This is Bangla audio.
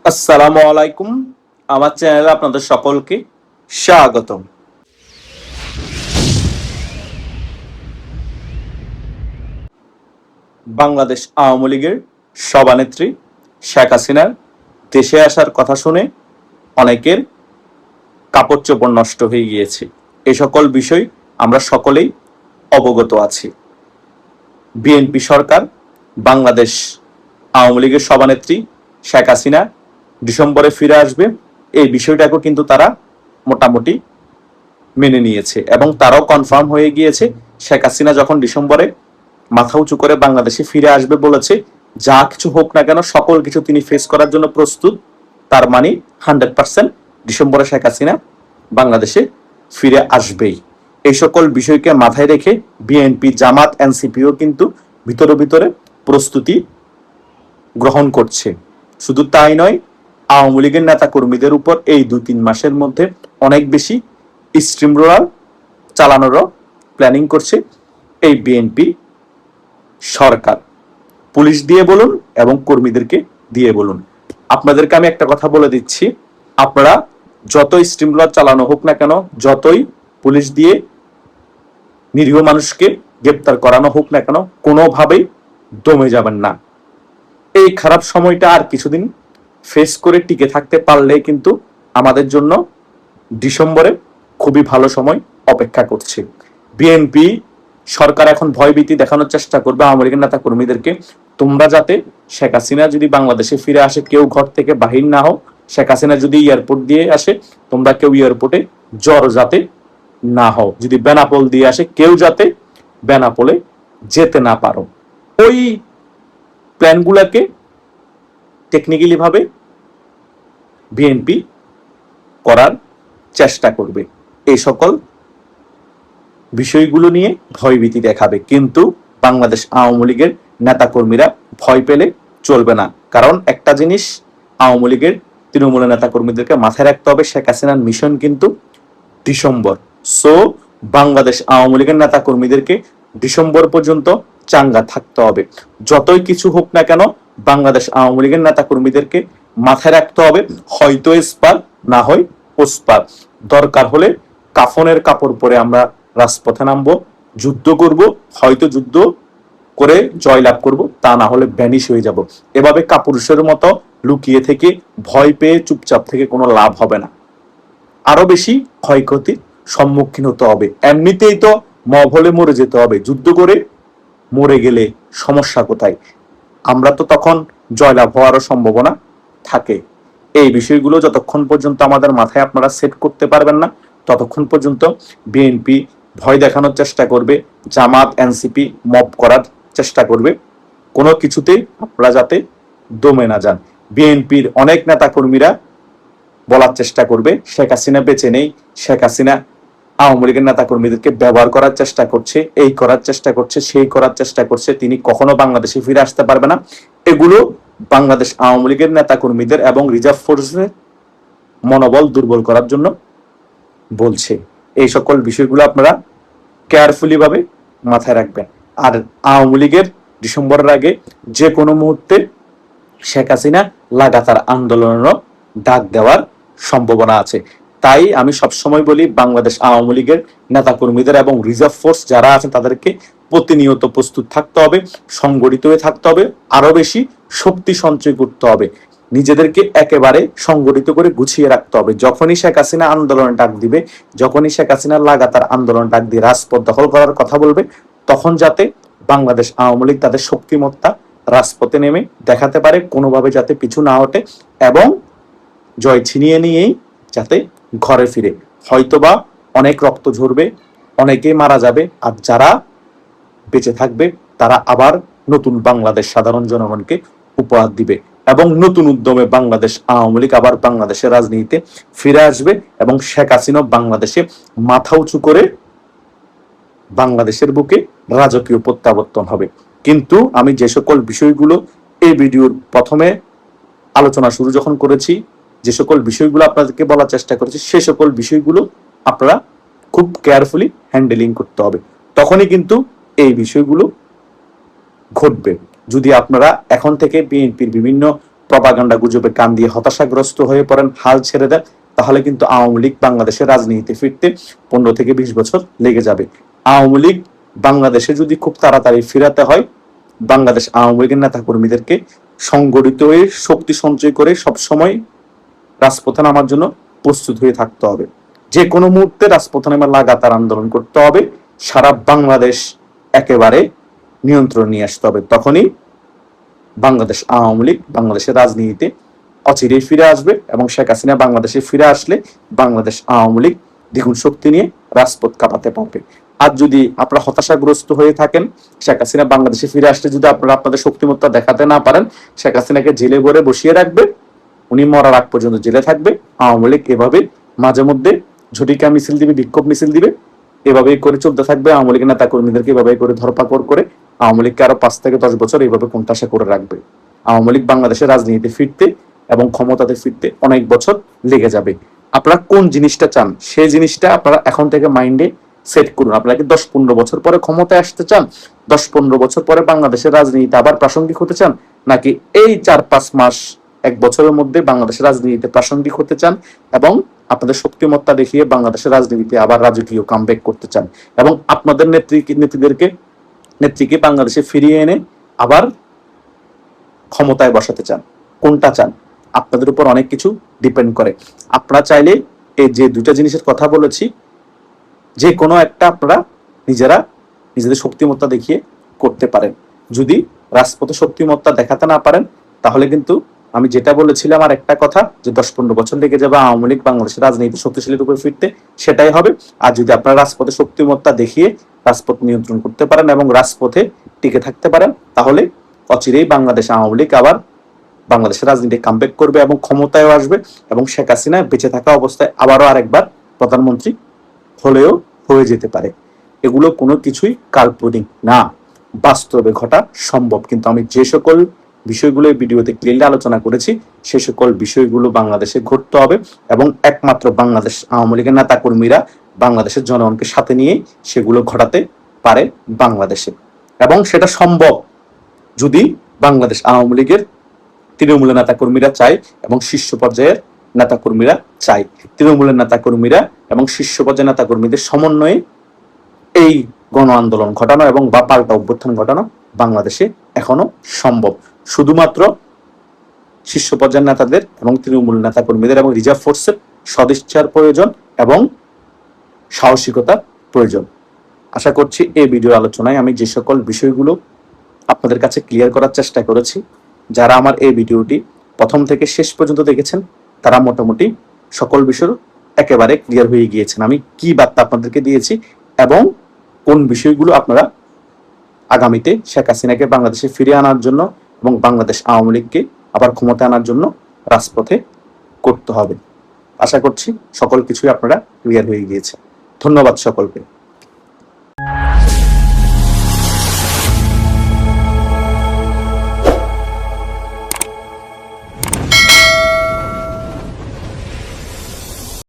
আসসালামু আলাইকুম। আমার চ্যানেলে আপনাদের সকলকে স্বাগতম। বাংলাদেশ আওয়ামী লীগের সভানেত্রী শেখ হাসিনার দেশে আসার কথা শুনে অনেকের কাপড় চোপড় নষ্ট হয়ে গিয়েছে। এই সকল বিষয় আমরা সকলেই অবগত আছি। বিএনপি সরকার বাংলাদেশ আওয়ামী লীগের সভানেত্রী শেখ হাসিনা ডিসেম্বরে ফিরে আসবে, এই বিষয়টাকেও কিন্তু তারা মোটামুটি মেনে নিয়েছে এবং তারাও কনফার্ম হয়ে গিয়েছে শেখ হাসিনা যখন ডিসেম্বরে মাথা উঁচু করে বাংলাদেশে ফিরে আসবে বলেছে, যা কিছু হোক না কেন সকল কিছু তিনি ফেস করার জন্য প্রস্তুত। তার মানে 100% ডিসেম্বরে শেখ হাসিনা বাংলাদেশে ফিরে আসবেই। এই সকল বিষয়কে মাথায় রেখে বিএনপি, জামাত, এনসিপিও কিন্তু ভিতরে ভিতরে প্রস্তুতি গ্রহণ করছে। শুধু তাই নয়, আওয়ামী লীগের নেতা কর্মীদের উপর এই 2-3 মাসের মধ্যে অনেক বেশি স্ট্রিম রোলার চালানোরও প্ল্যানিং করছে এই বিএনপি সরকার। পুলিশ দিয়ে বলুন এবং কর্মীদেরকে দিয়ে বলুন। আপনাদেরকে আমি একটা কথা বলে দিচ্ছি, আপনারা যতই স্ট্রিম রোলার চালানো হোক না কেন, যতই পুলিশ দিয়ে নিরীহ মানুষকে গ্রেপ্তার করানো হোক না কেন, কোনোভাবেই দমে যাবেন না। এই খারাপ সময়টা আর কিছুদিন ফেস করে টিকে থাকতে পারলে কিন্তু আমাদের জন্য ডিসেম্বরে খুবই ভালো সময় অপেক্ষা করছে। বিএনপি সরকার এখন ভয়ভীতি দেখানোর চেষ্টা করবে আওয়ামী লীগের নেতা কর্মীদেরকে, তোমরা যাতে শেখ হাসিনা যদি বাংলাদেশে ফিরে আসে কেউ ঘর থেকে বাহির না হও। শেখ হাসিনা যদি এয়ারপোর্ট দিয়ে আসে তোমরা কেউ এয়ারপোর্টে জ্বর যাতে না হও। যদি বেনাপোল দিয়ে আসে কেউ যাতে বেনাপোলে যেতে না পারো। ওই প্ল্যানগুলোকে টেকনিক্যালি ভাবে বিএনপি করার চেষ্টা করবে। এই সকল বিষয়গুলো নিয়ে ভয়ভীতি দেখাবে, কিন্তু বাংলাদেশ আওয়ামী লীগের নেতাকর্মীরা ভয় পেলে চলবে না। কারণ একটা জিনিস আওয়ামী লীগের তৃণমূলের নেতাকর্মীদেরকে মাথায় রাখতে হবে, শেখ হাসিনার মিশন কিন্তু ডিসেম্বর। সো বাংলাদেশ আওয়ামী লীগের নেতাকর্মীদেরকে ডিসেম্বর পর্যন্ত চাঙ্গা থাকতে হবে। যতই কিছু হোক না কেন বাংলাদেশ আওয়ামী লীগের নেতাকর্মীদেরকে মাথায় রাখতে হবে, হয়তো স্পার না হয় ওস্পার। দরকার হলে কাফনের কাপড় পরে আমরা রাজপথে নামবো, যুদ্ধ করব, হয়তো যুদ্ধ করে জয়লাভ করব, তা না হলে ভ্যানিশ হয়ে যাব। এভাবে কাপুরুষের মতো লুকিয়ে থেকে ভয় পেয়ে চুপচাপ থেকে কোনো লাভ হবে না, আরো বেশি ক্ষয়ক্ষতির সম্মুখীন হতে হবে। এমনিতেই তো মহলে মরে যেতে হবে, যুদ্ধ করে মরে গেলে সমস্যা কোথায়? আমরা তো তখন জয়লাভ হওয়ারও সম্ভাবনা থাকে। এই বিষয়গুলো যতক্ষণ পর্যন্ত আমাদের মাথায় আপনারা সেট করতে পারবেন না, ততক্ষণ পর্যন্ত বিএনপি ভয় দেখানোর চেষ্টা করবে, জামাত এনসিপি মব করার চেষ্টা করবে। কোনো কিছুতেই আপনারা যাতে দমে না যান। বিএনপির অনেক নেতা কর্মীরা বলার চেষ্টা করবে শেখ হাসিনা বেঁচে নেই, শেখ হাসিনা আওয়ামী লীগের নেতা কর্মীদেরকে ব্যবহার করার চেষ্টা করছে, এই করার চেষ্টা করছে, সেই করার চেষ্টা করছে, তিনি কখনো বাংলাদেশে ফিরে আসতে পারবে না। এগুলো বাংলাদেশ আওয়ামী লীগের নেতা কর্মীদের এবং রিজার্ভ ফোর্সের মনোবল দুর্বল করার জন্য বলছে। এই সকল বিষয়গুলো আপনারা কেয়ারফুলি ভাবে মাথায় রাখবেন। আর আওয়ামী লীগের ডিসেম্বরের আগে যে কোনো মুহূর্তে শেখ হাসিনা লাগাতার আন্দোলনেরও ডাক দেওয়ার সম্ভাবনা আছে। তাই আমি সবসময় বলি বাংলাদেশ আওয়ামী লীগের নেতা কর্মীদের এবং রিজার্ভ ফোর্স যারা আছেন তাদেরকে প্রতিনিয়ত প্রস্তুত থাকতে হবে, সংগঠিত হয়ে থাকতে হবে, আরো বেশি শক্তি সঞ্চয় করতে হবে, নিজেদেরকে একেবারে সংগঠিত করে গুছিয়ে রাখতে হবে। যখনই শেখ হাসিনা আন্দোলন ডাক দিবে, যখনই শেখ হাসিনা লাগাতার আন্দোলন ডাক দিয়ে রাজপথ দখল করার কথা বলবে, তখন যাতে বাংলাদেশ আওয়ামী লীগ তাদের শক্তিমত্তা রাজপথে নেমে দেখাতে পারে, কোনোভাবে যাতে পিছু না হটে এবং জয় ছিনিয়ে নিয়েই যাতে ঘরে ফিরে। হয়তোবা অনেক রক্ত ঝরবে, অনেকেই মারা যাবে, আর যারা বেঁচে থাকবে তারা আবার নতুন বাংলাদেশ সাধারণ জনগণকে উপহার দিবে এবং নতুন উদ্যমে বাংলাদেশ আওয়ামী লীগ আবার বাংলাদেশের রাজনীতিতে ফিরে আসবে এবং শেখ হাসিনা বাংলাদেশে মাথা উঁচু করে বাংলাদেশের বুকে রাজকীয় প্রত্যাবর্তন হবে। কিন্তু আমি যে সকল বিষয়গুলো এই ভিডিওর প্রথমে আলোচনা শুরু যখন করেছি, যে সকল বিষয়গুলো আপনাদেরকে বলার চেষ্টা করেছি, সে সকল বিষয়গুলো আপনারা খুব কেয়ারফুলি হ্যান্ডেলিং করতে হবে, তখনই কিন্তু এই বিষয়গুলো ঘটবে। যদি আপনারা এখন থেকে বিএনপির বিভিন্ন প্রপাগান্ডা গুজবে কান দিয়ে হতাশাগ্রস্ত হয়ে পড়েন, হাল ছেড়ে দেন, তাহলে কিন্তু আওয়ামী লীগ বাংলাদেশের রাজনীতিতে ফিরতে 15 থেকে 20 বছর লেগে যাবে। আওয়ামী লীগ বাংলাদেশে যদি খুব তাড়াতাড়ি ফিরাতে হয়, বাংলাদেশ আওয়ামী লীগের নেতা কর্মীদেরকে সংগঠিত হয়ে শক্তি সঞ্চয় করে সবসময় রাজপথে নামার জন্য প্রস্তুত হয়ে থাকতে হবে। যে কোনো মুহূর্তে রাজপথে নেমে লাগাতার আন্দোলন করতে হবে, সারা বাংলাদেশ একেবারে নিয়ন্ত্রণ নিয়ে আসতে হবে। তখনই বাংলাদেশ আওয়ামী লীগ বাংলাদেশের রাজনীতিতে অচিরেই ফিরে আসবে, এবং শেখ হাসিনা বাংলাদেশে ফিরে আসলে বাংলাদেশ আওয়ামী লীগ দ্বিগুণ শক্তি নিয়ে রাজপথ কাঁপাতে পারবে। আর যদি আপনারা হতাশাগ্রস্ত হয়ে থাকেন, শেখ হাসিনা বাংলাদেশে ফিরে আসলে যদি আপনারা আপনাদের শক্তিমত্তা দেখাতে না পারেন, শেখ হাসিনাকে জেলে ভরে বসিয়ে রাখবে, উনি মরার আগ পর্যন্ত জেলে থাকবে। আওয়ামী লীগ এভাবে মাঝে মধ্যে ঝটিকা মিছিল দিবে, বিক্ষোভ মিছিল দিবে, এভাবেই করে চলতে থাকবে। আওয়ামী লীগের নেতা কর্মীদেরকে এভাবে করে ধরপাকড় করে আওয়ামী লীগকে আরো 5 থেকে 10 বছর এইভাবে কোণঠাসা করে রাখবে। আওয়ামী লীগ বাংলাদেশের রাজনীতিতে ফিরতে এবং ক্ষমতাতে ফিরতে অনেক বছর লেগে যাবে। আপনারা কোন জিনিসটা চান, সেই জিনিসটা আপনারা এখন থেকে মাইন্ডে সেট করুন। আপনারা কি 10-15 বছর পরে ক্ষমতায় আসতে চান? 10-15 বছর পরে বাংলাদেশের রাজনীতিতে আবার প্রাসঙ্গিক হতে চান? নাকি এই 4-5 মাস 1 বছরের মধ্যে বাংলাদেশের রাজনীতিতে প্রাসঙ্গিক হতে চান এবং আপনাদের শক্তিমত্তা দেখিয়ে বাংলাদেশের রাজনীতিতে আবার রাজকীয় কামব্যাক করতে চান এবং আপনাদের নেত্রীকে বাংলাদেশে ফিরিয়ে এনে আবার ক্ষমতায় বসাতে চান? কোনটা চান? আপনাদের উপর অনেক কিছু ডিপেন্ড করে। আপনারা চাইলে এই যে দুইটা জিনিসের কথা বলেছি, যে কোনো একটা আপনারা নিজেদের শক্তিমত্তা দেখিয়ে করতে পারেন। যদি রাজপথে শক্তিমত্তা দেখাতে না পারেন, তাহলে কিন্তু আমি যেটা বলেছিলাম আর একটা কথা, যে 10-15 বছর লেগে যাবে আওয়ামী লীগ বাংলাদেশের রাজনীতি শক্তিশালী রূপে ফিরতে, সেটাই হবে। আর যদি আপনারা রাজপথে শক্তিমত্তা দেখিয়ে রাজপথ নিয়ন্ত্রণ করতে পারেন এবং রাজপথে টিকে থাকতে পারেন, তাহলে অচিরেই বাংলাদেশ আওয়ামী লীগ আবার বাংলাদেশের রাজনীতি কামব্যাক করবে এবং ক্ষমতায়ও আসবে, এবং শেখ হাসিনা বেঁচে থাকা অবস্থায় আবারও আরেকবার প্রধানমন্ত্রী হলেও হয়ে যেতে পারে। এগুলো কোনো কিছুই কাল্পনিক না, বাস্তবে ঘটা সম্ভব। কিন্তু আমি যে সকল বিষয়গুলো এই ভিডিওতে ক্লিয়ারলি আলোচনা করেছি, সে সকল বিষয়গুলো বাংলাদেশে ঘটতে হবে, এবং একমাত্র বাংলাদেশ আওয়ামী লীগের নেতা কর্মীরা বাংলাদেশের জনগণকে সাথে নিয়ে সেগুলো ঘটাতে পারে বাংলাদেশে। এবং সেটা সম্ভব যদি বাংলাদেশ আওয়ামী লীগের তৃণমূলের নেতা কর্মীরা চায় এবং শীর্ষ পর্যায়ের নেতা কর্মীরা চায়। তৃণমূলের নেতা কর্মীরা এবং শীর্ষ পর্যায়ের নেতা কর্মীদের সমন্বয়ে এই গণ আন্দোলন ঘটানো এবং বা পাল্টা অভ্যুত্থান ঘটানো বাংলাদেশে এখনো সম্ভব। শুধুমাত্র শীর্ষ পর্যায়ের নেতাদের এবং তৃণমূল নেতা কর্মীদের এবং রিজার্ভ ফোর্সের সদিচ্ছার প্রয়োজন এবং সাহসিকতার প্রয়োজন। আশা করছি এই ভিডিও আলোচনায় আমি যে সকল বিষয়গুলো আপনাদের কাছে ক্লিয়ার করার চেষ্টা করেছি, যারা আমার এই ভিডিওটি প্রথম থেকে শেষ পর্যন্ত দেখেছেন, তারা মোটামুটি সকল বিষয় একেবারে ক্লিয়ার হয়ে গিয়েছেন। আমি কি বার্তা আপনাদেরকে দিয়েছি এবং কোন বিষয়গুলো আপনারা আগামীতে শেখ হাসিনাকে বাংলাদেশে ফিরিয়ে আনার জন্য এবং বাংলাদেশ আওয়ামী লীগকে আবার ক্ষমতা আনার জন্য রাজপথে করতে হবে। আশা করছি সকল কিছুই আপনারা ক্লিয়ার হয়ে গিয়েছে। ধন্যবাদ সকলকে।